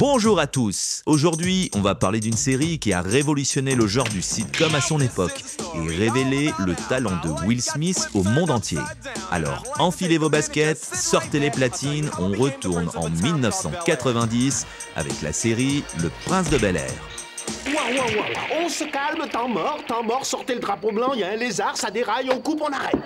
Bonjour à tous. Aujourd'hui, on va parler d'une série qui a révolutionné le genre du sitcom à son époque et révélé le talent de Will Smith au monde entier. Alors, enfilez vos baskets, sortez les platines, on retourne en 1990 avec la série Le Prince de Bel-Air. On se calme, temps mort, sortez le drapeau blanc, il y a un lézard, ça déraille, on coupe, on arrête.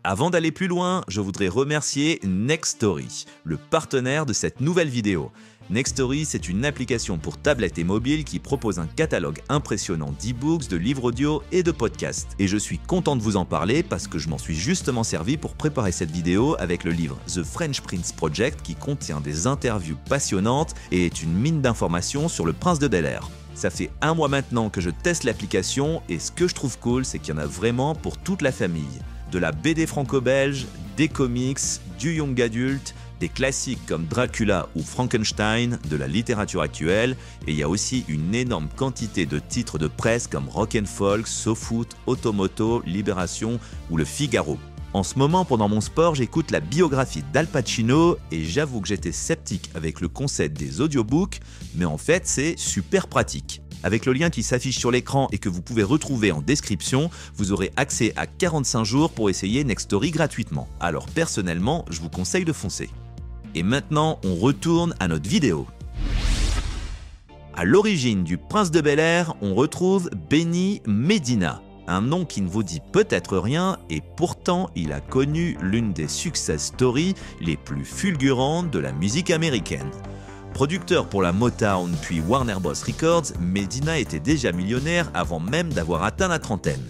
Avant d'aller plus loin, je voudrais remercier Nextory, le partenaire de cette nouvelle vidéo. Nextory, c'est une application pour tablette et mobile qui propose un catalogue impressionnant d'e-books, de livres audio et de podcasts. Et je suis content de vous en parler parce que je m'en suis justement servi pour préparer cette vidéo avec le livre The Fresh Prince Project qui contient des interviews passionnantes et est une mine d'informations sur le prince de Bel-Air. Ça fait un mois maintenant que je teste l'application et ce que je trouve cool, c'est qu'il y en a vraiment pour toute la famille. De la BD franco-belge, des comics, du young adulte, des classiques comme Dracula ou Frankenstein, de la littérature actuelle, et il y a aussi une énorme quantité de titres de presse comme Rock & Folk, SoFoot, Automoto, Libération ou Le Figaro. En ce moment, pendant mon sport, j'écoute la biographie d'Al Pacino et j'avoue que j'étais sceptique avec le concept des audiobooks, mais en fait c'est super pratique. Avec le lien qui s'affiche sur l'écran et que vous pouvez retrouver en description, vous aurez accès à 45 jours pour essayer Nextory gratuitement. Alors personnellement, je vous conseille de foncer. Et maintenant, on retourne à notre vidéo. À l'origine du Prince de Bel-Air, on retrouve Benny Medina. Un nom qui ne vous dit peut-être rien et pourtant il a connu l'une des success stories les plus fulgurantes de la musique américaine. Producteur pour la Motown puis Warner Bros Records, Medina était déjà millionnaire avant même d'avoir atteint la trentaine.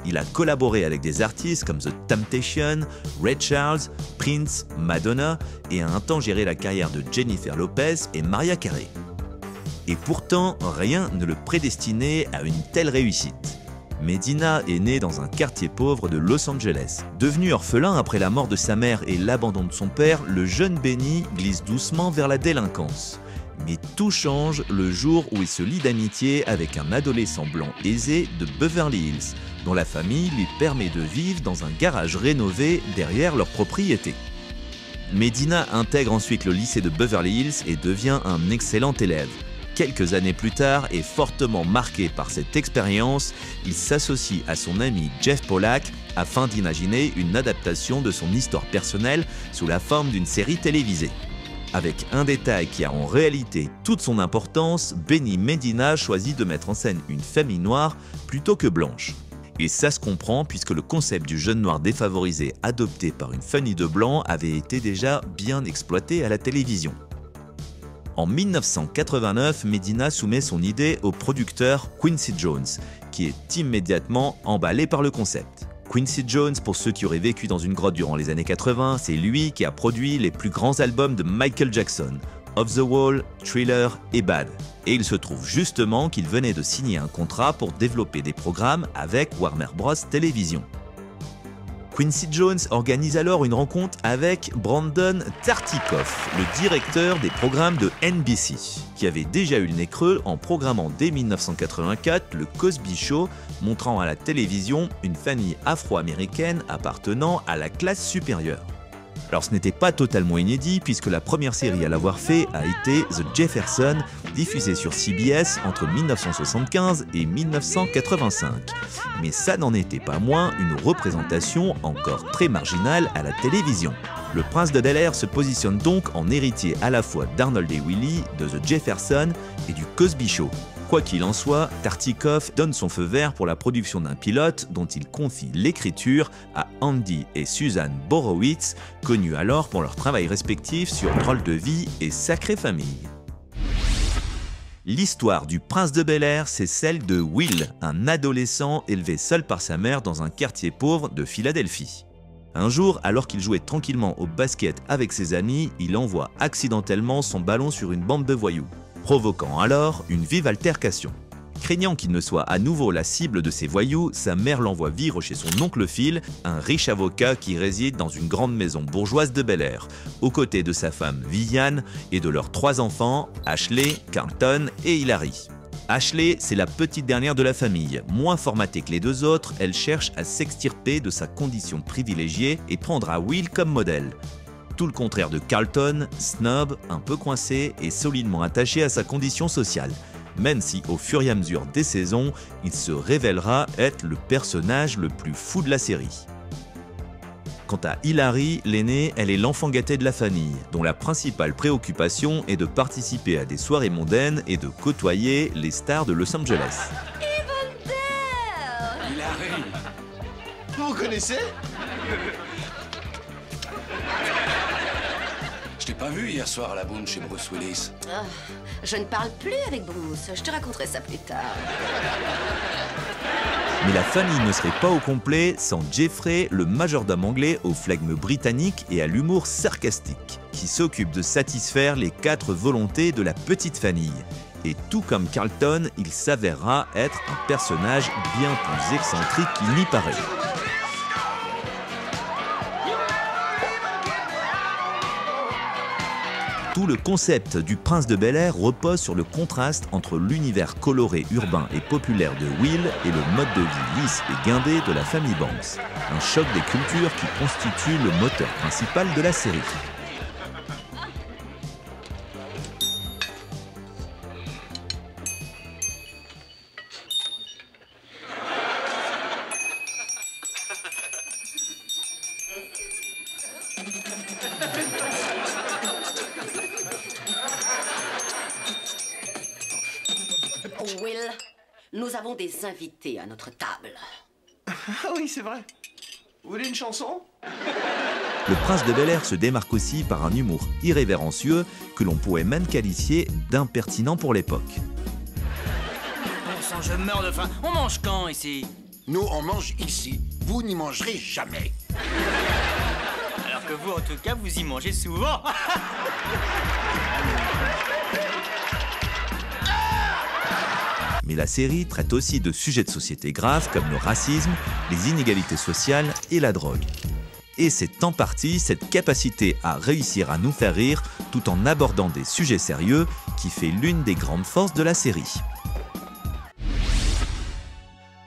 Il a collaboré avec des artistes comme The Temptations, Ray Charles, Prince, Madonna et a un temps géré la carrière de Jennifer Lopez et Mariah Carey. Et pourtant, rien ne le prédestinait à une telle réussite. Medina est né dans un quartier pauvre de Los Angeles. Devenu orphelin après la mort de sa mère et l'abandon de son père, le jeune Benny glisse doucement vers la délinquance. Mais tout change le jour où il se lie d'amitié avec un adolescent blanc aisé de Beverly Hills, dont la famille lui permet de vivre dans un garage rénové derrière leur propriété. Medina intègre ensuite le lycée de Beverly Hills et devient un excellent élève. Quelques années plus tard, et fortement marqué par cette expérience, il s'associe à son ami Jeff Pollack afin d'imaginer une adaptation de son histoire personnelle sous la forme d'une série télévisée. Avec un détail qui a en réalité toute son importance, Benny Medina choisit de mettre en scène une famille noire plutôt que blanche. Et ça se comprend puisque le concept du jeune noir défavorisé adopté par une famille de blancs avait été déjà bien exploité à la télévision. En 1989, Medina soumet son idée au producteur Quincy Jones, qui est immédiatement emballé par le concept. Quincy Jones, pour ceux qui auraient vécu dans une grotte durant les années 80, c'est lui qui a produit les plus grands albums de Michael Jackson, Off the Wall, Thriller et Bad. Et il se trouve justement qu'il venait de signer un contrat pour développer des programmes avec Warner Bros Television. Quincy Jones organise alors une rencontre avec Brandon Tartikoff, le directeur des programmes de NBC, qui avait déjà eu le nez creux en programmant dès 1984 le Cosby Show, montrant à la télévision une famille afro-américaine appartenant à la classe supérieure. Alors ce n'était pas totalement inédit puisque la première série à l'avoir fait a été The Jeffersons, diffusée sur CBS entre 1975 et 1985. Mais ça n'en était pas moins une représentation encore très marginale à la télévision. Le Prince de Bel-Air se positionne donc en héritier à la fois d'Arnold et Willie, de The Jeffersons et du Cosby Show. Quoi qu'il en soit, Tartikoff donne son feu vert pour la production d'un pilote dont il confie l'écriture à Andy et Suzanne Borowitz, connus alors pour leur travail respectif sur Drôle de vie et Sacrée famille. L'histoire du Prince de Bel-Air, c'est celle de Will, un adolescent élevé seul par sa mère dans un quartier pauvre de Philadelphie. Un jour, alors qu'il jouait tranquillement au basket avec ses amis, il envoie accidentellement son ballon sur une bande de voyous, provoquant alors une vive altercation. Craignant qu'il ne soit à nouveau la cible de ses voyous, sa mère l'envoie vivre chez son oncle Phil, un riche avocat qui réside dans une grande maison bourgeoise de Bel Air, aux côtés de sa femme Viviane et de leurs 3 enfants, Ashley, Carlton et Hilary. Ashley, c'est la petite dernière de la famille. Moins formatée que les 2 autres, elle cherche à s'extirper de sa condition privilégiée et prendra Will comme modèle. Tout le contraire de Carlton, snob, un peu coincé et solidement attaché à sa condition sociale. Même si, au fur et à mesure des saisons, il se révélera être le personnage le plus fou de la série. Quant à Hilary, l'aînée, elle est l'enfant gâté de la famille, dont la principale préoccupation est de participer à des soirées mondaines et de côtoyer les stars de Los Angeles. Hilary! Vous connaissez? Je t'ai pas vu hier soir à la boum chez Bruce Willis. Oh, je ne parle plus avec Bruce, je te raconterai ça plus tard. Mais la famille ne serait pas au complet sans Jeffrey, le majordome anglais au flegme britannique et à l'humour sarcastique, qui s'occupe de satisfaire les 4 volontés de la petite famille. Et tout comme Carlton, il s'avérera être un personnage bien plus excentrique qu'il n'y paraît. Tout le concept du Prince de Bel Air repose sur le contraste entre l'univers coloré, urbain et populaire de Will et le mode de vie lisse et guindé de la famille Banks. Un choc des cultures qui constitue le moteur principal de la série. Will, nous avons des invités à notre table. Ah oui, c'est vrai. Vous voulez une chanson? Le Prince de Bel Air se démarque aussi par un humour irrévérencieux que l'on pourrait même qualifier d'impertinent pour l'époque. Bon sang, je meurs de faim. On mange quand ici? Nous, on mange ici. Vous n'y mangerez jamais. Alors que vous, en tout cas, vous y mangez souvent. Mais la série traite aussi de sujets de société graves comme le racisme, les inégalités sociales et la drogue. Et c'est en partie cette capacité à réussir à nous faire rire tout en abordant des sujets sérieux qui fait l'une des grandes forces de la série.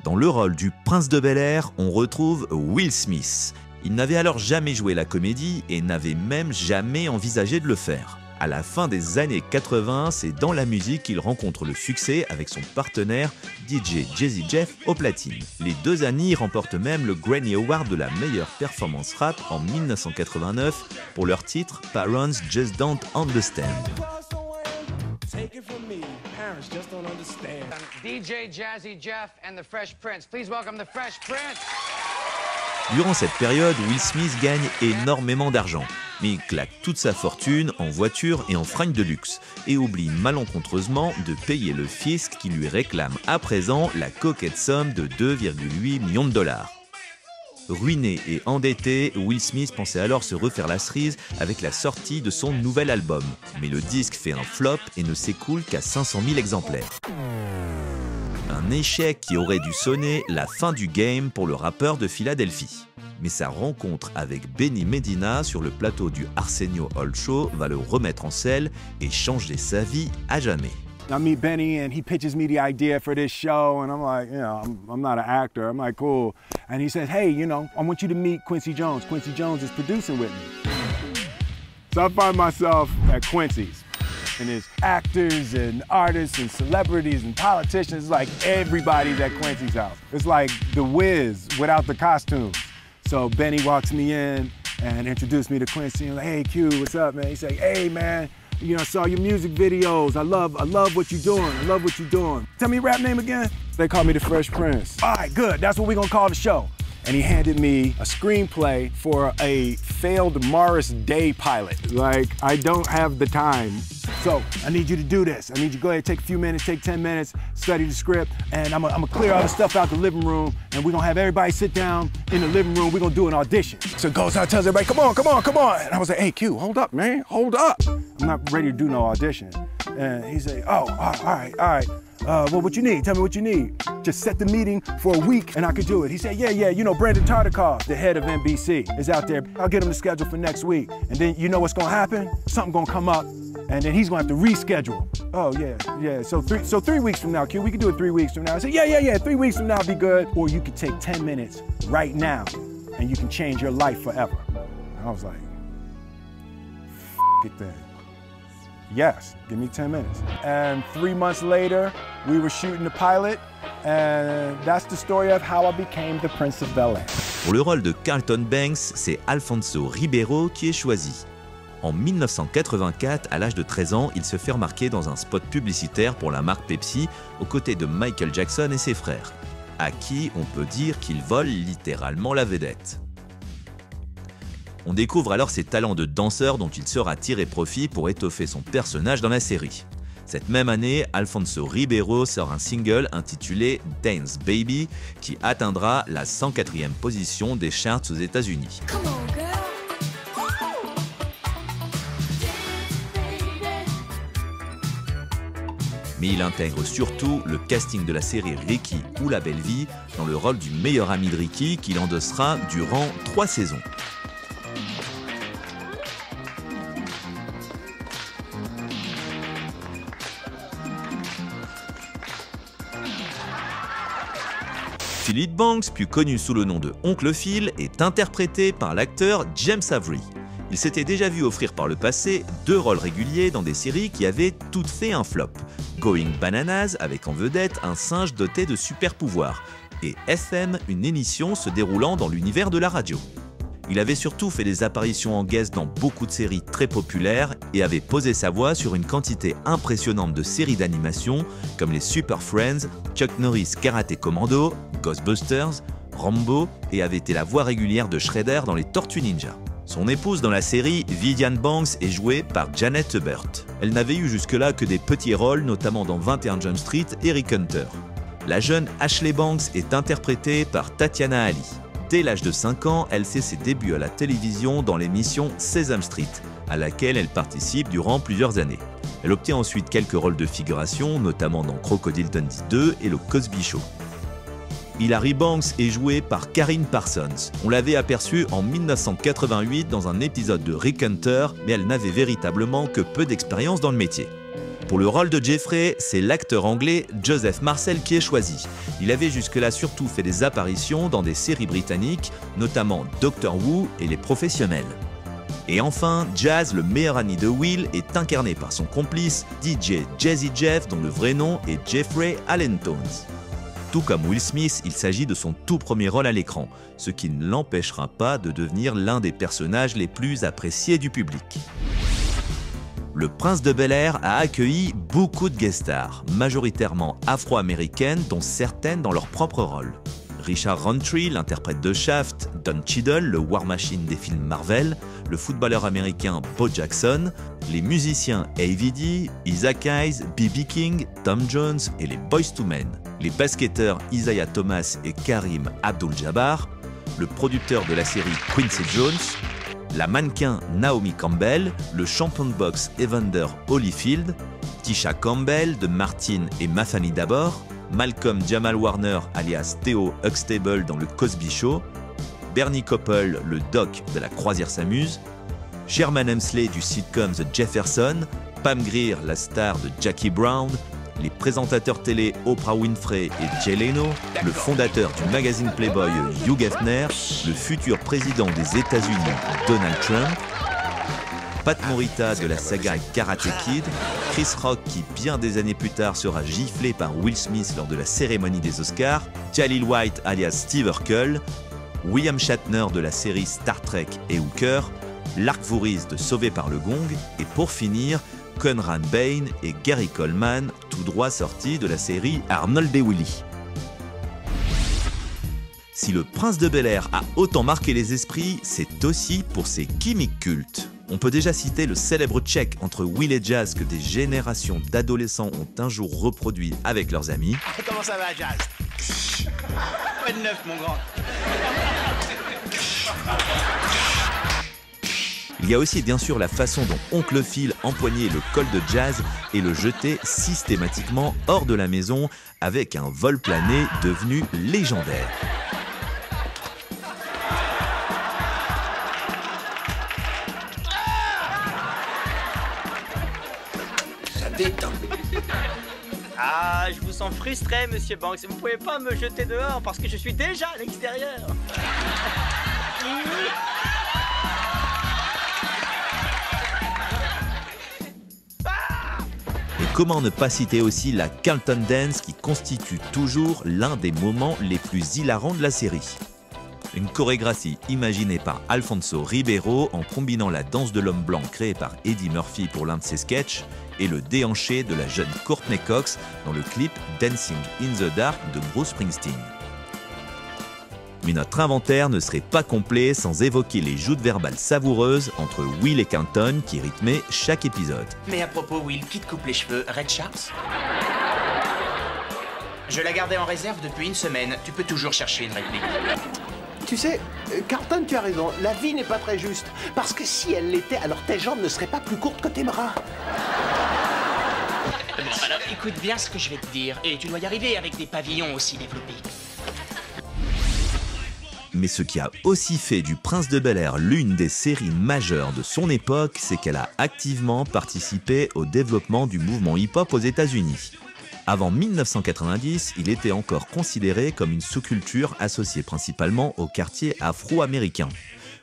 Dans le rôle du Prince de Bel Air, on retrouve Will Smith. Il n'avait alors jamais joué la comédie et n'avait même jamais envisagé de le faire. À la fin des années 80, c'est dans la musique qu'il rencontre le succès avec son partenaire DJ Jazzy Jeff au platine. Les 2 amis remportent même le Grammy Award de la meilleure performance rap en 1989 pour leur titre Parents Just Don't Understand. DJ Jazzy Jeff and the Fresh Prince. Please welcome the Fresh Prince. Durant cette période, Will Smith gagne énormément d'argent, mais il claque toute sa fortune en voitures et en fringues de luxe, et oublie malencontreusement de payer le fisc qui lui réclame à présent la coquette somme de 2,8 millions de dollars. Ruiné et endetté, Will Smith pensait alors se refaire la cerise avec la sortie de son nouvel album, mais le disque fait un flop et ne s'écoule qu'à 500 000 exemplaires. Un échec qui aurait dû sonner la fin du game pour le rappeur de Philadelphie. Mais sa rencontre avec Benny Medina sur le plateau du Arsenio Hall Show va le remettre en selle et changer sa vie à jamais. I meet Benny and he pitches me the idea for this show and I'm like, you know, I'm not an actor. I'm like, cool. And he says, hey, you know, I want you to meet Quincy Jones. Quincy Jones is producing with me. So I find myself at Quincy's. And there's actors and artists and celebrities and politicians, like everybody's at Quincy's house. It's like The Wiz without the costumes. So Benny walks me in and introduced me to Quincy. I'm like, hey Q, what's up, man? He's like, hey man, you know, I saw your music videos. I love what you're doing. I love what you're doing. Tell me your rap name again. They call me the Fresh Prince. All right, good. That's what we're gonna call the show. And he handed me a screenplay for a failed Morris Day pilot. Like, I don't have the time. So, I need you to do this. I need you to go ahead, take a few minutes, take 10 minutes, study the script, and I'm gonna clear all the stuff out the living room, and we're gonna have everybody sit down in the living room, we're gonna do an audition. So he goes out, tells everybody, come on, come on, come on. And I was like, hey, Q, hold up, man, hold up. I'm not ready to do no audition. And he said, oh, all right. well, what you need? Tell me what you need. Just set the meeting for a week and I could do it. He said, yeah, you know, Brandon Tartikoff, the head of NBC, is out there. I'll get him the schedule for next week. And then you know what's gonna happen? Something gonna come up and then he's gonna have to reschedule. Oh, yeah. So 3 weeks from now, Q, we can do it 3 weeks from now. I said, yeah, 3 weeks from now will be good. Or you could take 10 minutes right now and you can change your life forever. And I was like, it then. Yes, give me 10 minutes. And 3 months later, we were shooting the pilot, and that's the story of how I became the Prince of Bel-Air. Pour le rôle de Carlton Banks, c'est Alfonso Ribeiro qui est choisi. En 1984, à l'âge de 13 ans, il se fait remarquer dans un spot publicitaire pour la marque Pepsi, aux côtés de Michael Jackson et ses frères, à qui on peut dire qu'il vole littéralement la vedette. On découvre alors ses talents de danseur dont il saura tirer profit pour étoffer son personnage dans la série. Cette même année, Alfonso Ribeiro sort un single intitulé Dance Baby qui atteindra la 104e position des charts aux États-Unis. Mais il intègre surtout le casting de la série Ricky ou La Belle Vie dans le rôle du meilleur ami de Ricky qu'il endossera durant 3 saisons. Philip Banks, plus connu sous le nom de Oncle Phil, est interprété par l'acteur James Avery. Il s'était déjà vu offrir par le passé 2 rôles réguliers dans des séries qui avaient toutes fait un flop. Going Bananas avec en vedette un singe doté de super pouvoirs et FM, une émission se déroulant dans l'univers de la radio. Il avait surtout fait des apparitions en guest dans beaucoup de séries très populaires et avait posé sa voix sur une quantité impressionnante de séries d'animation comme les Super Friends, Chuck Norris Karate Commando, Ghostbusters, Rambo et avait été la voix régulière de Shredder dans les Tortues Ninja. Son épouse dans la série, Vivian Banks, est jouée par Janet Hubbard. Elle n'avait eu jusque-là que des petits rôles, notamment dans 21 Jump Street et Rick Hunter. La jeune Ashley Banks est interprétée par Tatiana Ali. Dès l'âge de 5 ans, elle fait ses débuts à la télévision dans l'émission Sesame Street, à laquelle elle participe durant plusieurs années. Elle obtient ensuite quelques rôles de figuration, notamment dans Crocodile Dundee 2 et le Cosby Show. Hilary Banks est jouée par Karine Parsons. On l'avait aperçue en 1988 dans un épisode de Rick Hunter, mais elle n'avait véritablement que peu d'expérience dans le métier. Pour le rôle de Jeffrey, c'est l'acteur anglais Joseph Marcel qui est choisi. Il avait jusque-là surtout fait des apparitions dans des séries britanniques, notamment Doctor Who et Les Professionnels. Et enfin, Jazz, le meilleur ami de Will, est incarné par son complice DJ Jazzy Jeff, dont le vrai nom est Jeffrey Allen Townes. Tout comme Will Smith, il s'agit de son tout premier rôle à l'écran, ce qui ne l'empêchera pas de devenir l'un des personnages les plus appréciés du public. Le Prince de Bel-Air a accueilli beaucoup de guest stars, majoritairement afro-américaines, dont certaines dans leur propre rôle. Richard Roundtree, l'interprète de Shaft, Don Cheadle, le War Machine des films Marvel, le footballeur américain Bo Jackson, les musiciens A.V.D., Isaac Hayes, B.B. King, Tom Jones et les Boyz II Men, les basketteurs Isaiah Thomas et Karim Abdul-Jabbar, le producteur de la série Quincy Jones, la mannequin Naomi Campbell, le champion de boxe Evander Holyfield, Tisha Campbell de Martin et Mafani Dabor, Malcolm Jamal Warner alias Theo Huxtable dans le Cosby Show, Bernie Koppel, le doc de la croisière s'amuse, Sherman Hemsley du sitcom The Jefferson, Pam Grier, la star de Jackie Brown, les présentateurs télé Oprah Winfrey et Jay Leno, le fondateur du magazine Playboy Hugh Hefner, le futur président des États-Unis Donald Trump, Pat Morita de la saga Karate Kid, Chris Rock qui bien des années plus tard sera giflé par Will Smith lors de la cérémonie des Oscars, Jaleel White alias Steve Urkel, William Shatner de la série Star Trek et Hooker, Lark Voorhees de Sauvé par le Gong et pour finir, Conrad Bain et Gary Coleman, tout droit sortis de la série Arnold et Willy. Si le Prince de Bel-Air a autant marqué les esprits, c'est aussi pour ses gimmicks cultes. On peut déjà citer le célèbre check entre Will et Jazz que des générations d'adolescents ont un jour reproduit avec leurs amis. Comment ça va, Jazz? Quoi de neuf, mon grand? Il y a aussi bien sûr la façon dont Oncle Phil empoignait le col de jazz et le jetait systématiquement hors de la maison avec un vol plané devenu légendaire. Ça détend. Ah, je vous sens frustré, monsieur Banks. Vous pouvez pas me jeter dehors parce que je suis déjà à l'extérieur. Et comment ne pas citer aussi la Carlton Dance qui constitue toujours l'un des moments les plus hilarants de la série. Une chorégraphie imaginée par Alfonso Ribeiro en combinant la danse de l'homme blanc créée par Eddie Murphy pour l'un de ses sketchs et le déhanché de la jeune Courtney Cox dans le clip Dancing in the Dark de Bruce Springsteen. Mais notre inventaire ne serait pas complet sans évoquer les joutes verbales savoureuses entre Will et Carlton qui rythmaient chaque épisode. Mais à propos, Will, qui te coupe les cheveux? Red Charles? Je l'ai gardé en réserve depuis une semaine. Tu peux toujours chercher une réplique. Tu sais, Carlton, tu as raison, la vie n'est pas très juste. Parce que si elle l'était, alors tes jambes ne seraient pas plus courtes que tes bras. Bon, alors écoute bien ce que je vais te dire. Et tu dois y arriver avec des pavillons aussi développés. Mais ce qui a aussi fait du Prince de Bel-Air l'une des séries majeures de son époque, c'est qu'elle a activement participé au développement du mouvement hip-hop aux États-Unis. Avant 1990, il était encore considéré comme une sous-culture associée principalement au quartier afro-américain.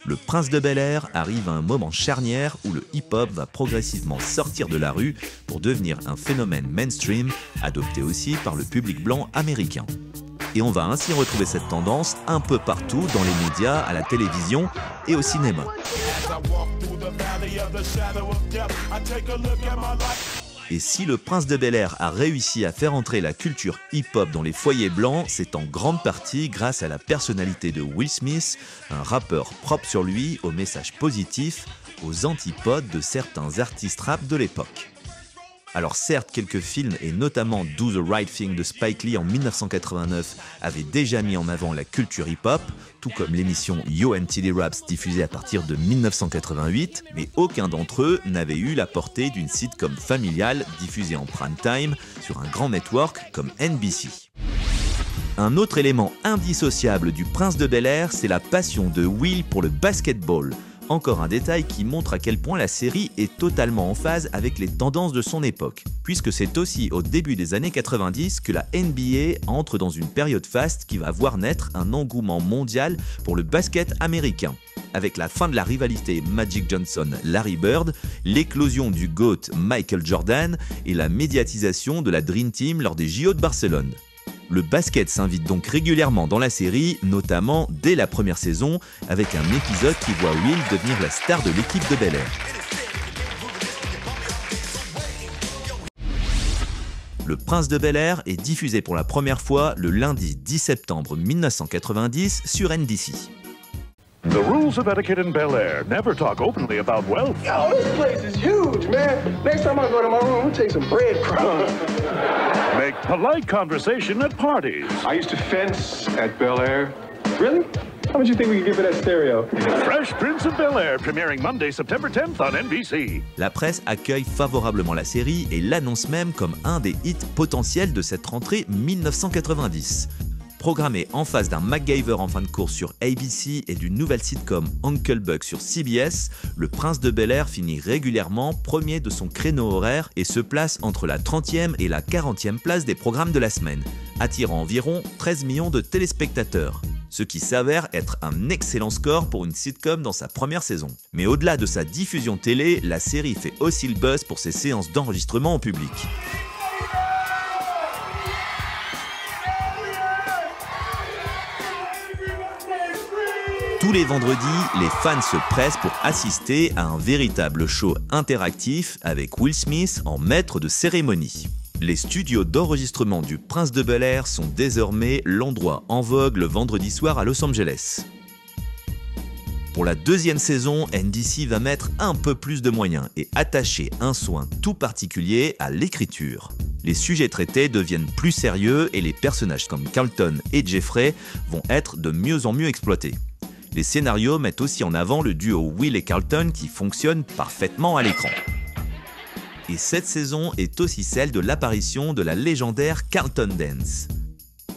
Le Prince de Bel-Air arrive à un moment charnière où le hip-hop va progressivement sortir de la rue pour devenir un phénomène mainstream, adopté aussi par le public blanc américain. Et on va ainsi retrouver cette tendance un peu partout dans les médias, à la télévision et au cinéma. Et si le Prince de Bel-Air a réussi à faire entrer la culture hip-hop dans les foyers blancs, c'est en grande partie grâce à la personnalité de Will Smith, un rappeur propre sur lui, au message positif, aux antipodes de certains artistes rap de l'époque. Alors certes, quelques films, et notamment Do the Right Thing de Spike Lee en 1989, avaient déjà mis en avant la culture hip-hop, tout comme l'émission Yo MTV Raps diffusée à partir de 1988, mais aucun d'entre eux n'avait eu la portée d'une sitcom familiale diffusée en prime time sur un grand network comme NBC. Un autre élément indissociable du Prince de Bel-Air, c'est la passion de Will pour le basketball. Encore un détail qui montre à quel point la série est totalement en phase avec les tendances de son époque, puisque c'est aussi au début des années 90 que la NBA entre dans une période faste qui va voir naître un engouement mondial pour le basket américain. Avec la fin de la rivalité Magic Johnson-Larry Bird, l'éclosion du GOAT Michael Jordan et la médiatisation de la Dream Team lors des JO de Barcelone. Le basket s'invite donc régulièrement dans la série, notamment dès la première saison, avec un épisode qui voit Will devenir la star de l'équipe de Bel-Air. Le Prince de Bel-Air est diffusé pour la première fois le lundi 10 septembre 1990 sur NBC. The rules of etiquette in Bel-Air. Never talk openly about wealth. Yo, this place is huge, man. Next time I go to my room, we'll take some breadcrumbs. Make polite conversation at parties. I used to fence at Bel-Air. Really? How much do you think we could get for that stereo? Fresh Prince of Bel-Air, premiering Monday, September 10th on NBC. La presse accueille favorablement la série et l'annonce même comme un des hits potentiels de cette rentrée 1990. Programmé en face d'un MacGyver en fin de course sur ABC et d'une nouvelle sitcom Uncle Buck sur CBS, le Prince de Bel-Air finit régulièrement premier de son créneau horaire et se place entre la 30e et la 40e place des programmes de la semaine, attirant environ 13 millions de téléspectateurs. Ce qui s'avère être un excellent score pour une sitcom dans sa première saison. Mais au-delà de sa diffusion télé, la série fait aussi le buzz pour ses séances d'enregistrement en public. Tous les vendredis, les fans se pressent pour assister à un véritable show interactif avec Will Smith en maître de cérémonie. Les studios d'enregistrement du Prince de Bel-Air sont désormais l'endroit en vogue le vendredi soir à Los Angeles. Pour la deuxième saison, NBC va mettre un peu plus de moyens et attacher un soin tout particulier à l'écriture. Les sujets traités deviennent plus sérieux et les personnages comme Carlton et Jeffrey vont être de mieux en mieux exploités. Les scénarios mettent aussi en avant le duo Will et Carlton qui fonctionne parfaitement à l'écran. Et cette saison est aussi celle de l'apparition de la légendaire Carlton Dance.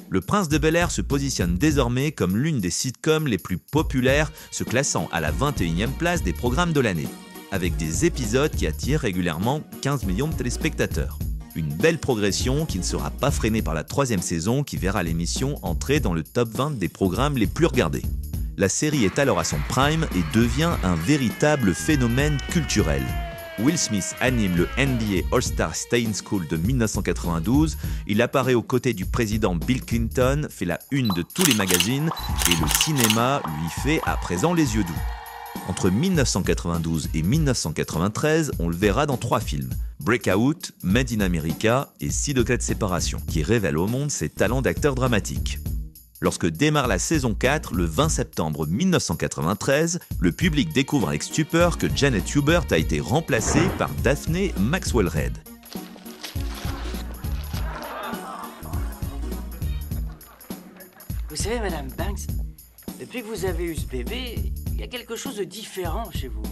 Le Prince de Bel-Air se positionne désormais comme l'une des sitcoms les plus populaires, se classant à la 21e place des programmes de l'année, avec des épisodes qui attirent régulièrement 15 millions de téléspectateurs. Une belle progression qui ne sera pas freinée par la 3e saison qui verra l'émission entrer dans le top 20 des programmes les plus regardés. La série est alors à son prime et devient un véritable phénomène culturel. Will Smith anime le NBA All-Star Staying School de 1992, il apparaît aux côtés du président Bill Clinton, fait la une de tous les magazines et le cinéma lui fait à présent les yeux doux. Entre 1992 et 1993, on le verra dans 3 films, Breakout, Made in America et 6 degrés de séparation, qui révèlent au monde ses talents d'acteur dramatique. Lorsque démarre la saison 4, le 20 septembre 1993, le public découvre avec stupeur que Janet Hubert a été remplacée par Daphne Maxwell Reid. Vous savez, Madame Banks, depuis que vous avez eu ce bébé, il y a quelque chose de différent chez vous.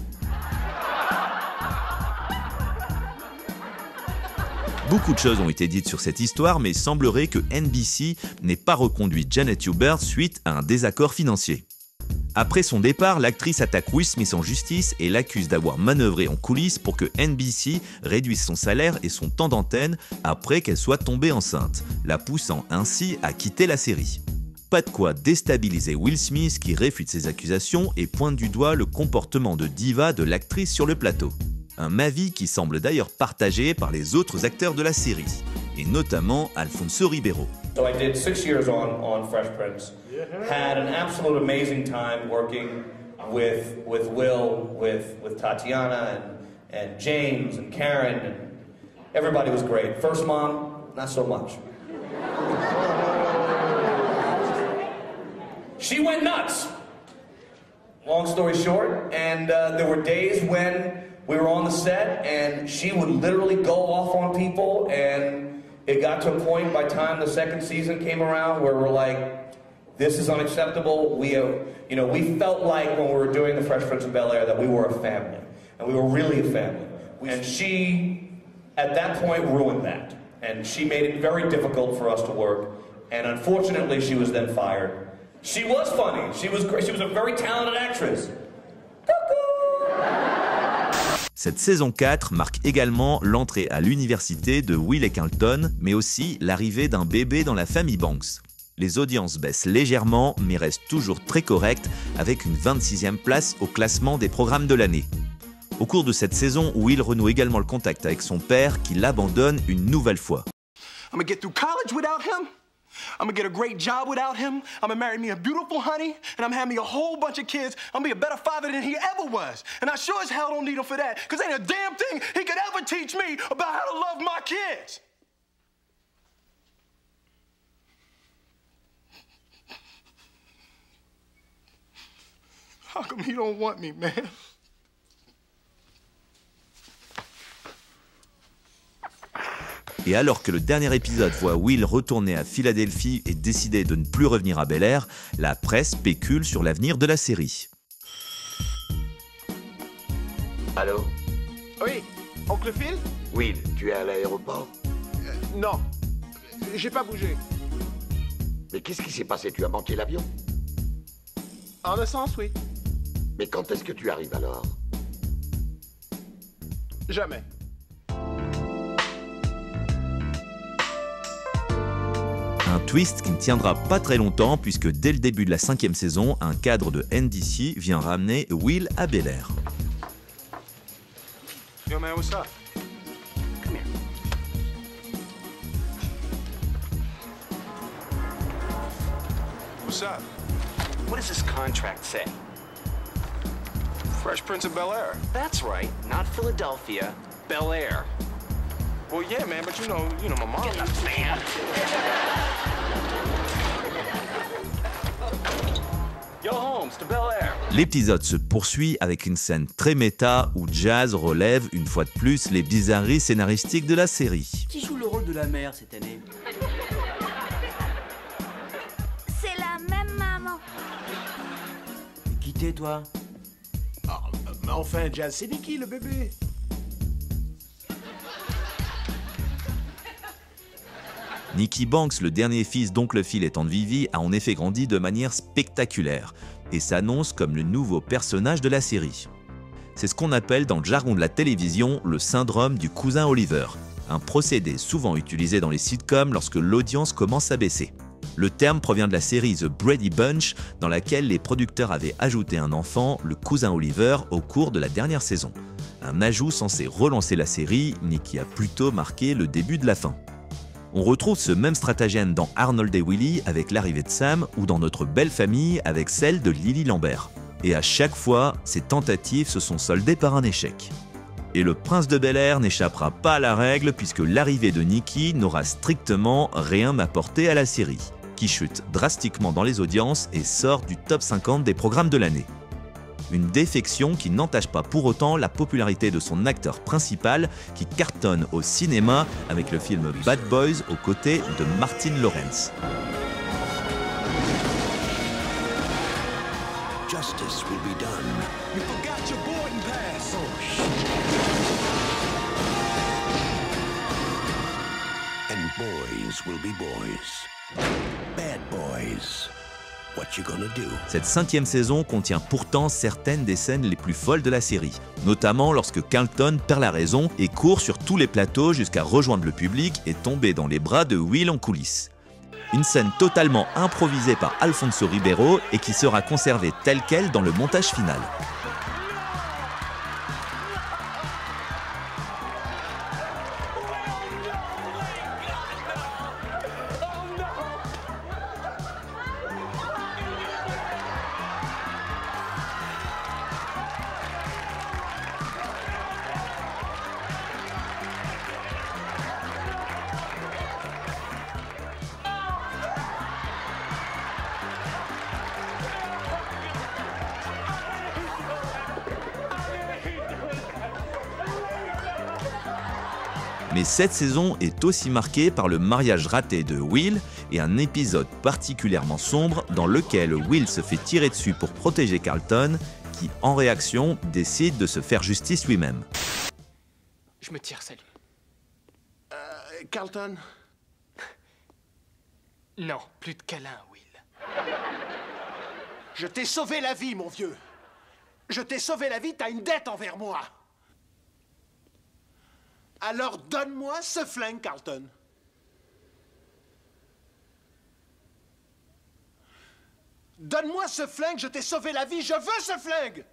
Beaucoup de choses ont été dites sur cette histoire, mais il semblerait que NBC n'ait pas reconduit Janet Hubert suite à un désaccord financier. Après son départ, l'actrice attaque Will Smith en justice et l'accuse d'avoir manœuvré en coulisses pour que NBC réduise son salaire et son temps d'antenne après qu'elle soit tombée enceinte, la poussant ainsi à quitter la série. Pas de quoi déstabiliser Will Smith qui réfute ces accusations et pointe du doigt le comportement de diva de l'actrice sur le plateau. Un avis qui semble d'ailleurs partagé par les autres acteurs de la série, et notamment Alfonso Ribeiro. So I did 6 years on Fresh Prince. Had an absolute amazing time working with Will, with Tatiana and James and Karen, and everybody was great. First mom, not so much. She went nuts. Long story short, and there were days when we were on the set and she would literally go off on people, and it got to a point by the time the second season came around where we're like, this is unacceptable. We felt like when we were doing the Fresh Prince of Bel-Air that we were a family, and we were really a family. And she, at that point, ruined that. And she made it very difficult for us to work. And unfortunately, she was then fired. She was funny. She was great. She was a very talented actress. Cette saison 4 marque également l'entrée à l'université de Will et Carlton, mais aussi l'arrivée d'un bébé dans la famille Banks. Les audiences baissent légèrement, mais restent toujours très correctes, avec une 26e place au classement des programmes de l'année. Au cours de cette saison, Will renoue également le contact avec son père, qui l'abandonne une nouvelle fois. I'm gonna get through college without him. I'm gonna get a great job without him. I'm gonna marry me a beautiful honey, and I'm having me a whole bunch of kids. I'm gonna be a better father than he ever was. And I sure as hell don't need him for that, because ain't a damn thing he could ever teach me about how to love my kids. How come he don't want me, man? Et alors que le dernier épisode voit Will retourner à Philadelphie et décider de ne plus revenir à Bel-Air, la presse spécule sur l'avenir de la série. Allô? Oui, oncle Phil? Will, tu es à l'aéroport? Non, j'ai pas bougé. Mais qu'est-ce qui s'est passé? Tu as manqué l'avion? En un sens, oui. Mais quand est-ce que tu arrives alors? Jamais. Un twist qui ne tiendra pas très longtemps puisque dès le début de la 5e saison, un cadre de NBC vient ramener Will à Bel-Air. Yo, man, what's up? Come here. What's up? What does this contract say? Fresh Prince of Bel-Air. That's right, not Philadelphia, Bel-Air. Well, yeah, man, but you know my mom. Get up, man. Yo, Holmes, to Bel-Air. L'épisode se poursuit avec une scène très méta où Jazz relève une fois de plus les bizarreries scénaristiques de la série. Qui joue le rôle de la mère cette année? C'est la même maman. Qui t'es, toi? Enfin, Jazz, c'est Nicky, le bébé. Nicky Banks, le dernier fils d'Oncle Phil et Tante Vivi, a en effet grandi de manière spectaculaire et s'annonce comme le nouveau personnage de la série. C'est ce qu'on appelle dans le jargon de la télévision le syndrome du cousin Oliver, un procédé souvent utilisé dans les sitcoms lorsque l'audience commence à baisser. Le terme provient de la série The Brady Bunch, dans laquelle les producteurs avaient ajouté un enfant, le cousin Oliver, au cours de la dernière saison. Un ajout censé relancer la série, mais qui a plutôt marqué le début de la fin. On retrouve ce même stratagème dans Arnold et Willy avec l'arrivée de Sam ou dans Notre belle famille avec celle de Lily Lambert. Et à chaque fois, ces tentatives se sont soldées par un échec. Et le prince de Bel-Air n'échappera pas à la règle puisque l'arrivée de Nicky n'aura strictement rien apporté à la série, qui chute drastiquement dans les audiences et sort du top 50 des programmes de l'année. Une défection qui n'entache pas pour autant la popularité de son acteur principal qui cartonne au cinéma avec le film Bad Boys aux côtés de Martin Lawrence. Justice will be done. You forgot your boarding pass. Oh, shit. And boys will be boys. Bad boys. What you gonna do? Cette 5e saison contient pourtant certaines des scènes les plus folles de la série, notamment lorsque Carlton perd la raison et court sur tous les plateaux jusqu'à rejoindre le public et tomber dans les bras de Will en coulisses. Une scène totalement improvisée par Alfonso Ribeiro et qui sera conservée telle quelle dans le montage final. Mais cette saison est aussi marquée par le mariage raté de Will et un épisode particulièrement sombre dans lequel Will se fait tirer dessus pour protéger Carlton, qui en réaction décide de se faire justice lui-même. Je me tire, salut. Carlton? Non, plus de câlins, Will. Je t'ai sauvé la vie, mon vieux. Je t'ai sauvé la vie, t'as une dette envers moi. Alors donne-moi ce flingue, Carlton. Donne-moi ce flingue, je t'ai sauvé la vie, je veux ce flingue!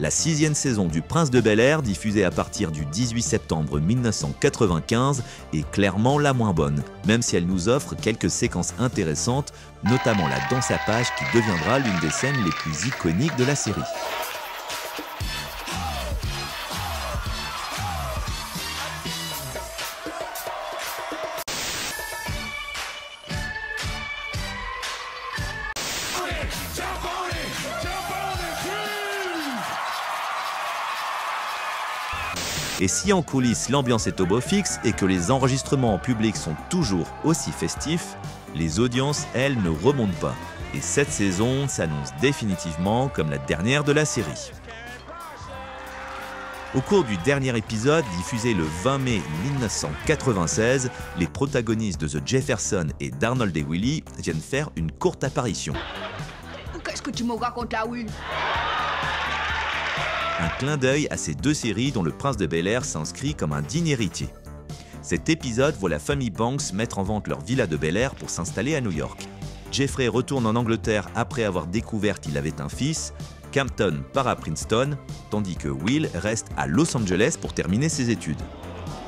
La 6e saison du Prince de Bel-Air, diffusée à partir du 18 septembre 1995, est clairement la moins bonne, même si elle nous offre quelques séquences intéressantes, notamment la danse à pages qui deviendra l'une des scènes les plus iconiques de la série. Et si en coulisses l'ambiance est au beau fixe et que les enregistrements en public sont toujours aussi festifs, les audiences, elles, ne remontent pas. Et cette saison s'annonce définitivement comme la dernière de la série. Au cours du dernier épisode, diffusé le 20 mai 1996, les protagonistes de The Jefferson et d'Arnold et Willy viennent faire une courte apparition. Qu'est-ce que tu me racontes là, Will? Un clin d'œil à ces deux séries dont le Prince de Bel-Air s'inscrit comme un digne héritier. Cet épisode voit la famille Banks mettre en vente leur villa de Bel-Air pour s'installer à New York. Jeffrey retourne en Angleterre après avoir découvert qu'il avait un fils, Campton part à Princeton, tandis que Will reste à Los Angeles pour terminer ses études.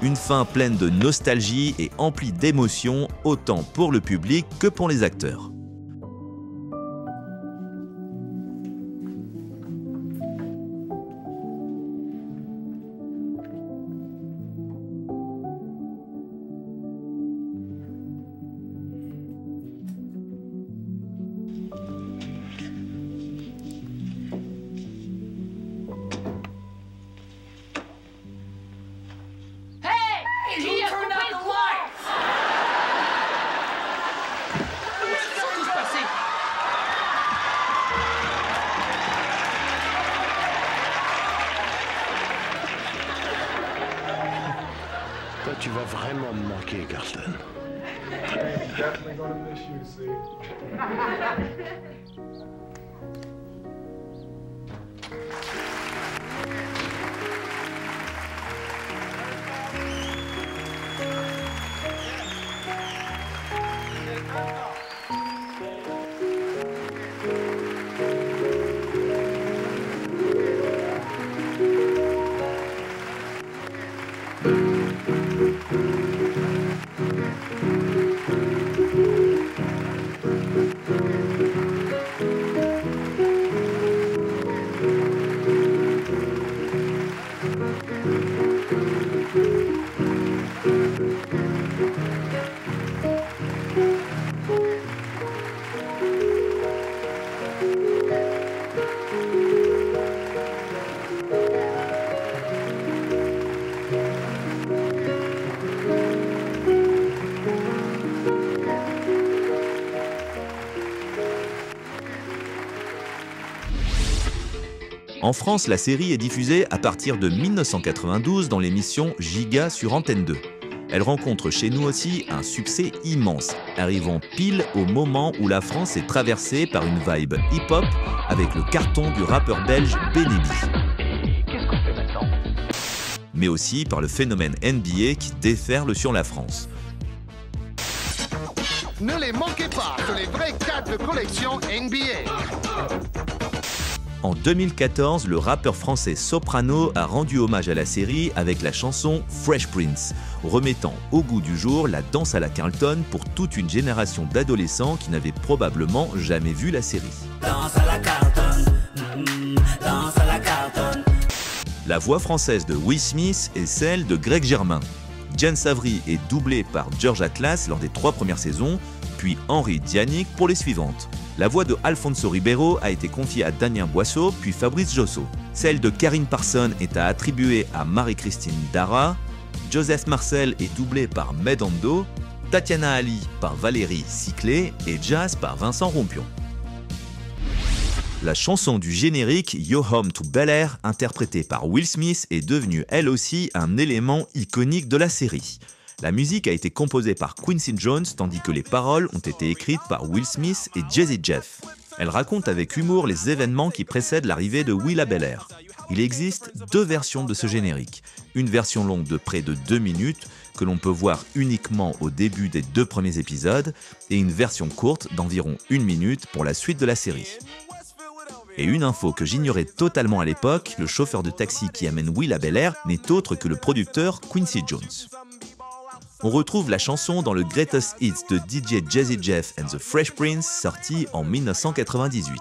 Une fin pleine de nostalgie et emplie d'émotions, autant pour le public que pour les acteurs. Toi, tu vas vraiment me manquer, Carlton. Definitely gonna miss you, see. En France, la série est diffusée à partir de 1992 dans l'émission Giga sur Antenne 2. Elle rencontre chez nous aussi un succès immense, arrivant pile au moment où la France est traversée par une vibe hip-hop avec le carton du rappeur belge Benny B. Qu'est-ce qu'on fait maintenant? Mais aussi par le phénomène NBA qui déferle sur la France. Ne les manquez pas, c'est les vrais cadres de collection NBA. En 2014, le rappeur français Soprano a rendu hommage à la série avec la chanson Fresh Prince, remettant au goût du jour la danse à la Carlton pour toute une génération d'adolescents qui n'avaient probablement jamais vu la série. Danse à la Carlton, danse à la Carlton. La voix française de Will Smith est celle de Greg Germain. James Avery est doublé par George Atlas lors des 3 premières saisons, puis Henri Dianic pour les suivantes. La voix de Alfonso Ribeiro a été confiée à Damien Boisseau, puis Fabrice Josso. Celle de Karine Parson est à attribuer à Marie-Christine Dara. Joseph Marcel est doublé par Medando. Tatiana Ali par Valérie Ciclé et Jazz par Vincent Rompion. La chanson du générique Yo Home to Bel-Air, interprétée par Will Smith, est devenue elle aussi un élément iconique de la série. La musique a été composée par Quincy Jones, tandis que les paroles ont été écrites par Will Smith et Jazzy Jeff. Elle raconte avec humour les événements qui précèdent l'arrivée de Will à Bel-Air. Il existe 2 versions de ce générique. Une version longue de près de 2 minutes, que l'on peut voir uniquement au début des 2 premiers épisodes, et une version courte d'environ 1 minute pour la suite de la série. Et une info que j'ignorais totalement à l'époque, le chauffeur de taxi qui amène Will à Bel-Air n'est autre que le producteur Quincy Jones. On retrouve la chanson dans le Greatest Hits de DJ Jazzy Jeff and the Fresh Prince, sorti en 1998.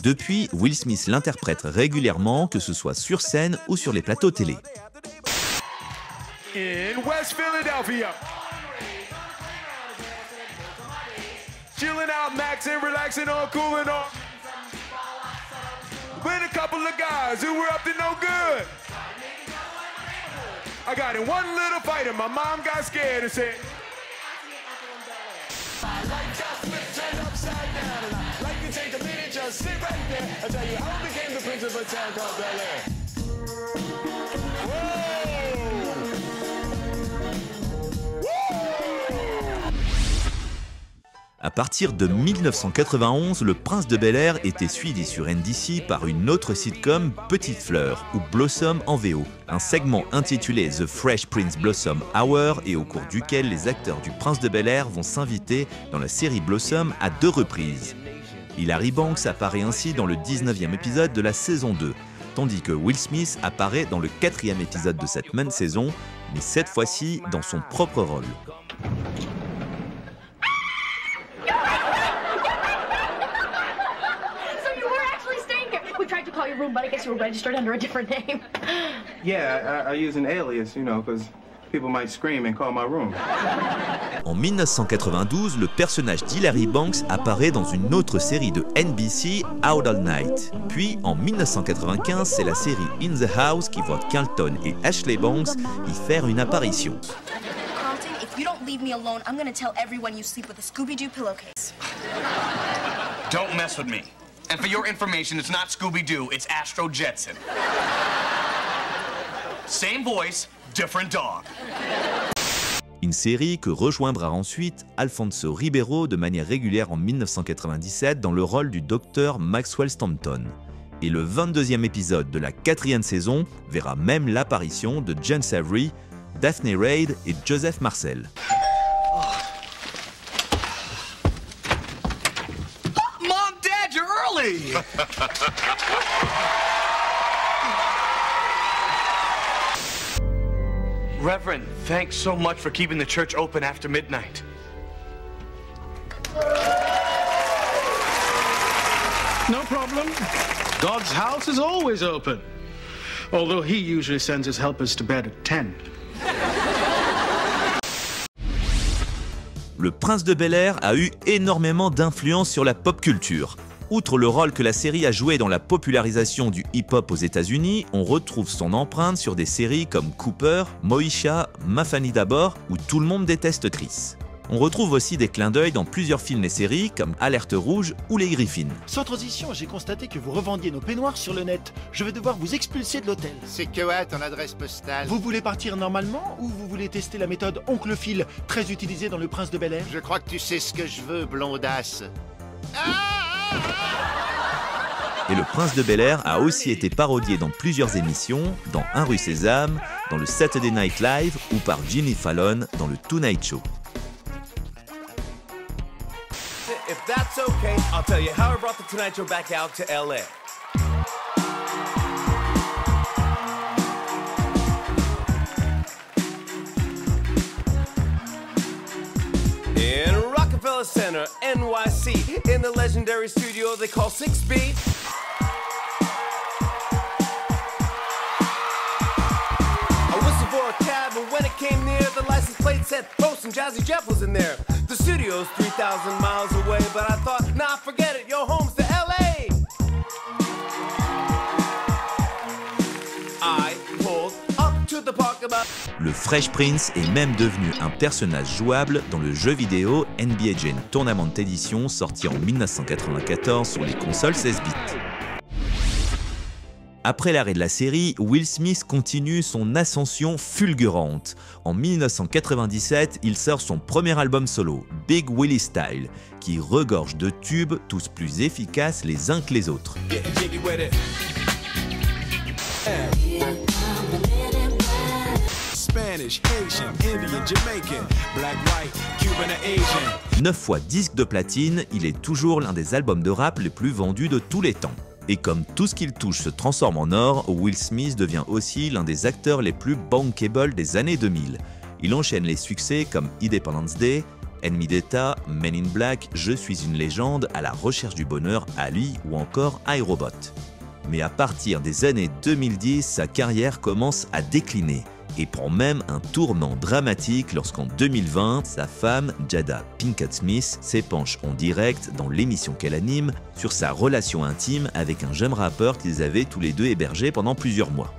Depuis, Will Smith l'interprète régulièrement, que ce soit sur scène ou sur les plateaux télé. In West Philadelphia, chilling out, maxing, relaxing on, cooling off. With a couple of guys who were up to no good. I got in one little fight and my mom got scared and said, like just flip, turn upside down, and I like to take a minute, just sit right there. I'll tell you how I became the prince of a town called Bel-Air. À partir de 1991, le Prince de Bel-Air était suivi sur NBC par une autre sitcom, Petite Fleur, ou Blossom en VO, un segment intitulé The Fresh Prince Blossom Hour et au cours duquel les acteurs du Prince de Bel-Air vont s'inviter dans la série Blossom à 2 reprises. Hilary Banks apparaît ainsi dans le 19e épisode de la saison 2, tandis que Will Smith apparaît dans le 4e épisode de cette même saison, mais cette fois-ci dans son propre rôle. Yeah, I use an alias, you know, because people might scream and call my room. En 1992, le personnage d'Hilary Banks apparaît dans une autre série de NBC, Out All Night. Puis, en 1995, c'est la série In the House qui voit Carlton et Ashley Banks y faire une apparition. Carlton, if you don't leave me alone, I'm gonna tell everyone you sleep with a Scooby-Doo pillowcase. Don't mess with me. And for your information, it's not Scooby-Doo, it's Astro Jetson. Same voice, different dog. Une série que rejoindra ensuite Alfonso Ribeiro de manière régulière en 1997 dans le rôle du docteur Maxwell Stanton. Et le 22e épisode de la 4e saison verra même l'apparition de John Savory, Daphne Reid et Joseph Marcel. Mom, Dad, you're early! Reverend, thanks so much for keeping the church open after midnight. No problem. God's house is always open. Although he usually sends his helpers to bed at 10. Le Prince de Bel-Air a eu énormément d'influence sur la pop culture. Outre le rôle que la série a joué dans la popularisation du hip-hop aux États-Unis, on retrouve son empreinte sur des séries comme Cooper, Moesha, Ma famille d'abord ou Tout le monde déteste Chris. On retrouve aussi des clins d'œil dans plusieurs films et séries comme Alerte Rouge ou Les Griffins. Sans transition, j'ai constaté que vous revendiez nos peignoirs sur le net. Je vais devoir vous expulser de l'hôtel. C'est quoi ton adresse postale? Vous voulez partir normalement ou vous voulez tester la méthode Oncle Phil, très utilisée dans Le Prince de Bel-Air? Je crois que tu sais ce que je veux, blondasse. Et le Prince de Bel-Air a aussi été parodié dans plusieurs émissions, dans Un rue Sésame, dans le Saturday Night Live ou par Jimmy Fallon dans le Tonight Show. If that's okay, I'll tell you how I brought the Tonight Show back out to LA. In Rockefeller Center, NYC, in the legendary studio they call 6B. I whistled for a cab, and when it came near, the license plate said Post and Jazzy Jeff was in there. The studio's 3,000 miles away, but I thought, nah, forget it, your home's to LA. I pulled up to the park about... Le Fresh Prince est même devenu un personnage jouable dans le jeu vidéo NBA Jam Tournament Edition sorti en 1994 sur les consoles 16 bits. Après l'arrêt de la série, Will Smith continue son ascension fulgurante. En 1997, il sort son premier album solo, Big Willie Style, qui regorge de tubes tous plus efficaces les uns que les autres. Spanish, Haitian, Indian, Jamaican, black, white, Cuban and Asian. 9 fois disque de platine, il est toujours l'un des albums de rap les plus vendus de tous les temps. Et comme tout ce qu'il touche se transforme en or, Will Smith devient aussi l'un des acteurs les plus bankable des années 2000. Il enchaîne les succès comme Independence Day, Ennemi d'État, Men in Black, Je suis une légende, À la recherche du bonheur, Ali ou encore iRobot. Mais à partir des années 2010, sa carrière commence à décliner et prend même un tournant dramatique lorsqu'en 2020, sa femme, Jada Pinkett Smith, s'épanche en direct dans l'émission qu'elle anime sur sa relation intime avec un jeune rappeur qu'ils avaient tous les deux hébergé pendant plusieurs mois.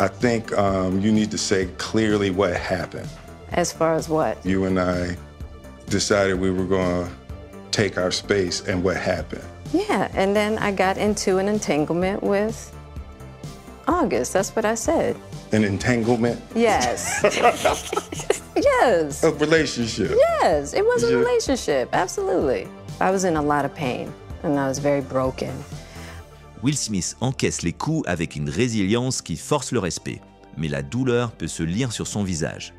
I think you need to say clearly what happened. As far as what? You and I decided we were going to take our space, and what happened? Yeah, and then I got into an entanglement with August. That's what I said. An entanglement? Yes. Yes. A relationship? Yes, it was a relationship, absolutely. I was in a lot of pain, and I was very broken. Will Smith encaisse les coups avec une résilience qui force le respect, mais la douleur peut se lire sur son visage.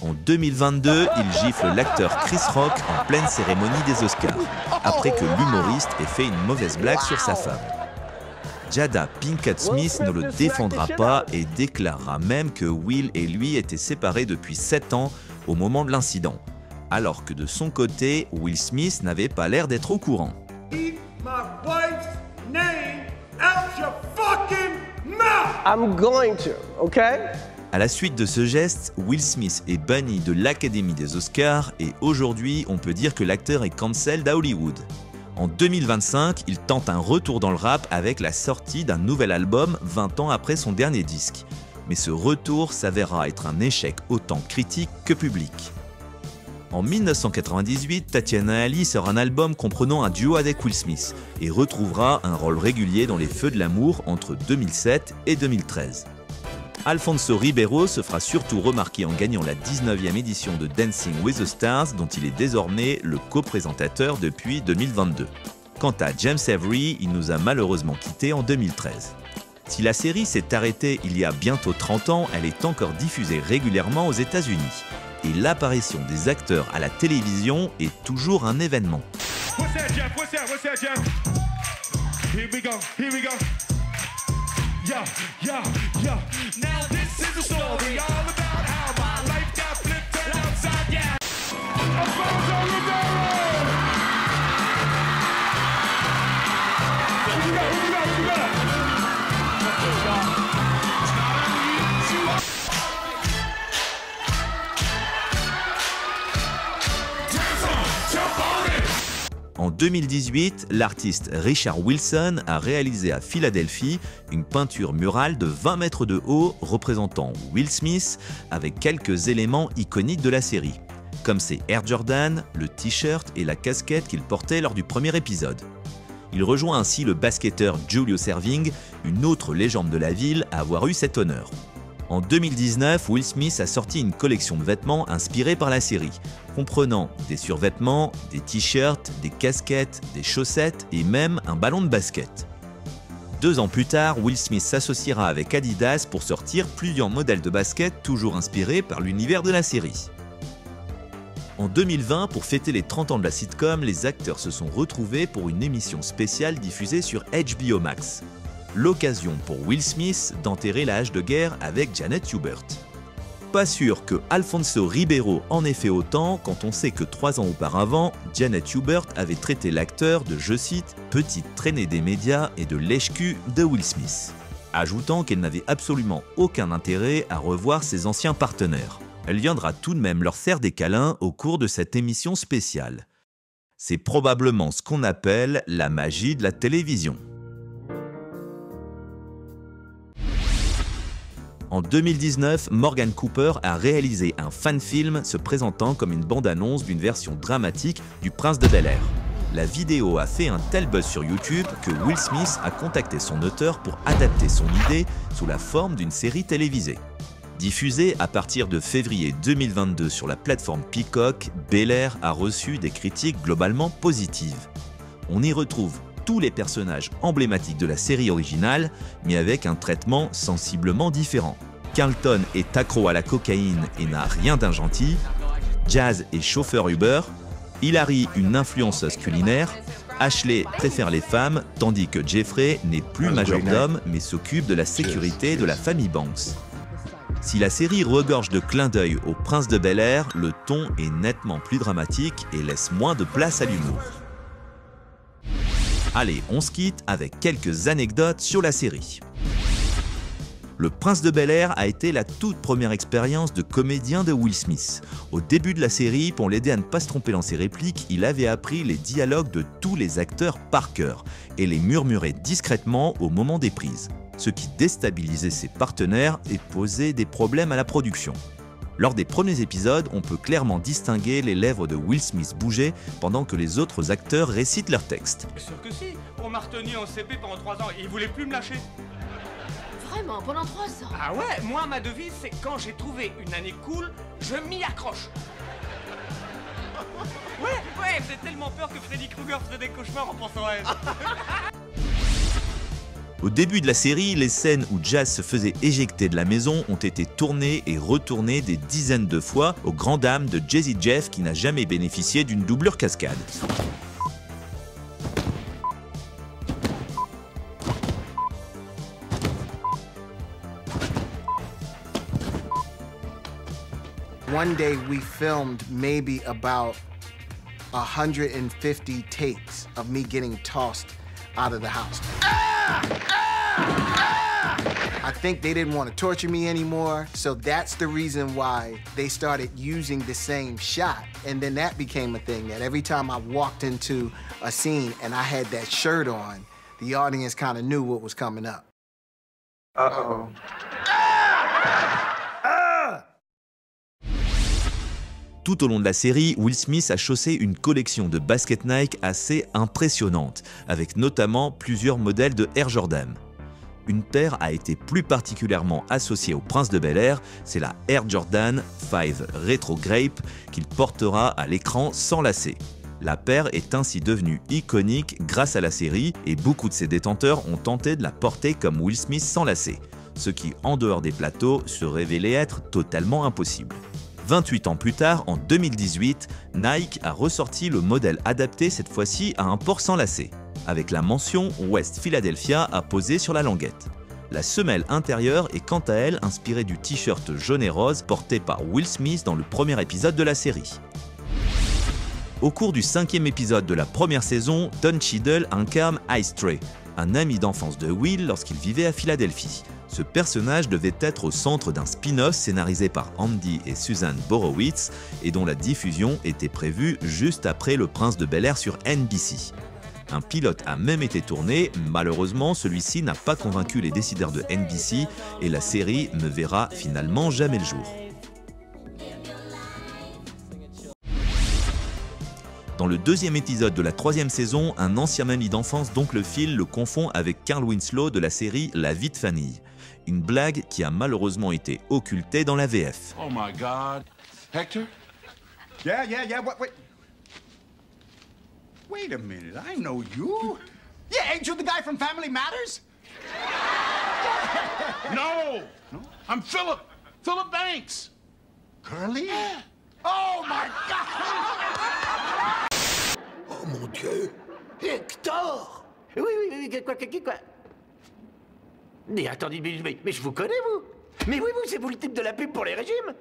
En 2022, il gifle l'acteur Chris Rock en pleine cérémonie des Oscars, après que l'humoriste ait fait une mauvaise blague sur sa femme. Jada Pinkett Smith ne le défendra pas et déclarera même que Will et lui étaient séparés depuis 7 ans au moment de l'incident, alors que de son côté, Will Smith n'avait pas l'air d'être au courant. I'm going to, okay? À la suite de ce geste, Will Smith est banni de l'Académie des Oscars et aujourd'hui, on peut dire que l'acteur est cancelled à Hollywood. En 2025, il tente un retour dans le rap avec la sortie d'un nouvel album 20 ans après son dernier disque. Mais ce retour s'avérera être un échec autant critique que public. En 1998, Tatiana Ali sort un album comprenant un duo avec Will Smith et retrouvera un rôle régulier dans les Feux de l'amour entre 2007 et 2013. Alfonso Ribeiro se fera surtout remarquer en gagnant la 19e édition de Dancing with the Stars, dont il est désormais le co-présentateur depuis 2022. Quant à James Avery, il nous a malheureusement quittés en 2013. Si la série s'est arrêtée il y a bientôt 30 ans, elle est encore diffusée régulièrement aux États-Unis. Et l'apparition des acteurs à la télévision est toujours un événement. What's that, Jeff? What's that? What's that, Jeff? Here we go. Here we go. Yeah, yeah, yeah. Now this is the story all about how my life got flipped turned outside. Yeah. Alfonso Ribeiro. Who you got? Who you got? Who you got? En 2018, l'artiste Richard Wilson a réalisé à Philadelphie une peinture murale de 20 mètres de haut représentant Will Smith avec quelques éléments iconiques de la série, comme ses Air Jordan, le t-shirt et la casquette qu'il portait lors du premier épisode. Il rejoint ainsi le basketteur Julius Erving, une autre légende de la ville à avoir eu cet honneur. En 2019, Will Smith a sorti une collection de vêtements inspirés par la série, comprenant des survêtements, des t-shirts, des casquettes, des chaussettes et même un ballon de basket. 2 ans plus tard, Will Smith s'associera avec Adidas pour sortir plusieurs modèles de basket toujours inspirés par l'univers de la série. En 2020, pour fêter les 30 ans de la sitcom, les acteurs se sont retrouvés pour une émission spéciale diffusée sur HBO Max. L'occasion pour Will Smith d'enterrer la hache de guerre avec Janet Hubert. Pas sûr que Alfonso Ribeiro en ait fait autant quand on sait que 3 ans auparavant, Janet Hubert avait traité l'acteur de, je cite, « petite traînée des médias et de lèche-cul de Will Smith », ajoutant qu'elle n'avait absolument aucun intérêt à revoir ses anciens partenaires. Elle viendra tout de même leur faire des câlins au cours de cette émission spéciale. C'est probablement ce qu'on appelle la magie de la télévision. En 2019, Morgan Cooper a réalisé un fan-film se présentant comme une bande-annonce d'une version dramatique du Prince de Bel-Air. La vidéo a fait un tel buzz sur YouTube que Will Smith a contacté son auteur pour adapter son idée sous la forme d'une série télévisée. Diffusée à partir de février 2022 sur la plateforme Peacock, Bel-Air a reçu des critiques globalement positives. On y retrouve tous les personnages emblématiques de la série originale, mais avec un traitement sensiblement différent. Carlton est accro à la cocaïne et n'a rien d'un gentil, Jazz est chauffeur Uber, Hilary une influenceuse culinaire, Ashley préfère les femmes, tandis que Jeffrey n'est plus majordome mais s'occupe de la sécurité de la famille Banks. Si la série regorge de clins d'œil au Prince de Bel-Air, le ton est nettement plus dramatique et laisse moins de place à l'humour. Allez, on se quitte avec quelques anecdotes sur la série. Le Prince de Bel-Air a été la toute première expérience de comédien de Will Smith. Au début de la série, pour l'aider à ne pas se tromper dans ses répliques, il avait appris les dialogues de tous les acteurs par cœur et les murmurait discrètement au moment des prises, ce qui déstabilisait ses partenaires et posait des problèmes à la production. Lors des premiers épisodes, on peut clairement distinguer les lèvres de Will Smith bouger pendant que les autres acteurs récitent leurs textes. Bien sûr que si. On m'a retenu en CP pendant 3 ans et il voulait plus me lâcher. Vraiment, pendant 3 ans? Ah ouais, moi ma devise c'est quand j'ai trouvé une année cool, je m'y accroche. Ouais, j'ai tellement peur que Freddy Krueger faisait des cauchemars en pensant à elle. Au début de la série, les scènes où Jazz se faisait éjecter de la maison ont été tournées et retournées des dizaines de fois aux grandes dames de Jazzy Jeff qui n'a jamais bénéficié d'une doublure cascade. One day we filmed maybe about 150 takes of me getting tossed out of the house. I think they didn't want to torture me anymore, so that's the reason why they started using the same shot. And then that became a thing, that every time I walked into a scene and I had that shirt on, the audience kind of knew what was coming up. Uh-oh. Tout au long de la série, Will Smith a chaussé une collection de baskets Nike assez impressionnante, avec notamment plusieurs modèles de Air Jordan. Une paire a été plus particulièrement associée au Prince de Bel-Air, c'est la Air Jordan 5 Retro Grape qu'il portera à l'écran sans lacets. La paire est ainsi devenue iconique grâce à la série et beaucoup de ses détenteurs ont tenté de la porter comme Will Smith sans lacets, ce qui, en dehors des plateaux, se révélait être totalement impossible. 28 ans plus tard, en 2018, Nike a ressorti le modèle adapté cette fois-ci à un port sans lacets, avec la mention West Philadelphia apposée sur la languette. La semelle intérieure est quant à elle inspirée du t-shirt jaune et rose porté par Will Smith dans le premier épisode de la série. Au cours du 5e épisode de la première saison, Don Cheadle incarne Ice Tray, un ami d'enfance de Will lorsqu'il vivait à Philadelphie. Ce personnage devait être au centre d'un spin-off scénarisé par Andy et Susan Borowitz et dont la diffusion était prévue juste après Le Prince de Bel-Air sur NBC. Un pilote a même été tourné, malheureusement celui-ci n'a pas convaincu les décideurs de NBC et la série ne verra finalement jamais le jour. Dans le 2e épisode de la 3e saison, un ancien ami d'enfance d'Oncle Phil le confond avec Carl Winslow de la série La vie de famille. Une blague qui a malheureusement été occultée dans la VF. Oh my God. Hector? Yeah, wait. Wait a minute, I know you. Yeah, ain't you the guy from Family Matters? No! I'm Philip. Philip Banks. Curly? Oh my God! Oh mon Dieu! Hector! Oui, quoi? Mais attendez, mais je vous connais, vous? Mais oui, c'est vous le type de la pub pour les régimes?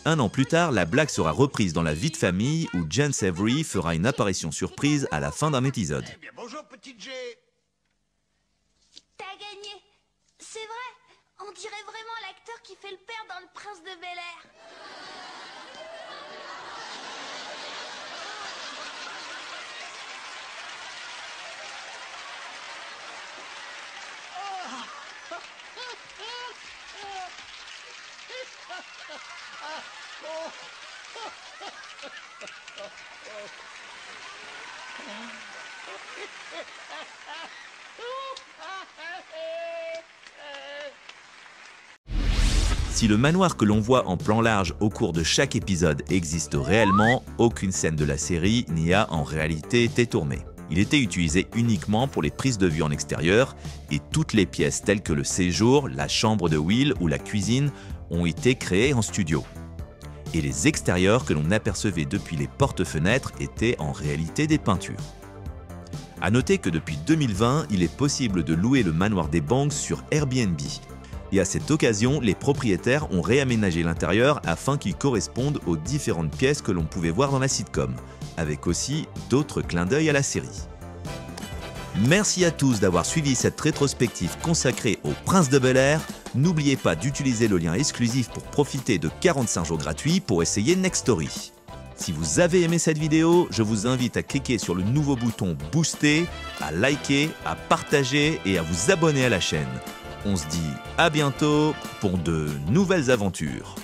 Un an plus tard, la blague sera reprise dans La vie de famille où Jens Avery fera une apparition surprise à la fin d'un épisode. Eh bien, bonjour, petite G. T'as gagné. C'est vrai. On dirait vraiment l'acteur qui fait le père dans Le Prince de Bel-Air. Si le manoir que l'on voit en plan large au cours de chaque épisode existe réellement, aucune scène de la série n'y a en réalité été tournée. Il était utilisé uniquement pour les prises de vue en extérieur et toutes les pièces telles que le séjour, la chambre de Will ou la cuisine ont été créées en studio. Et les extérieurs que l'on apercevait depuis les porte-fenêtres étaient en réalité des peintures. A noter que depuis 2020, il est possible de louer le manoir des Banks sur Airbnb. Et à cette occasion, les propriétaires ont réaménagé l'intérieur afin qu'il corresponde aux différentes pièces que l'on pouvait voir dans la sitcom, avec aussi d'autres clins d'œil à la série. Merci à tous d'avoir suivi cette rétrospective consacrée au Prince de Bel-Air. N'oubliez pas d'utiliser le lien exclusif pour profiter de 45 jours gratuits pour essayer Next Story. Si vous avez aimé cette vidéo, je vous invite à cliquer sur le nouveau bouton Booster, à liker, à partager et à vous abonner à la chaîne. On se dit à bientôt pour de nouvelles aventures.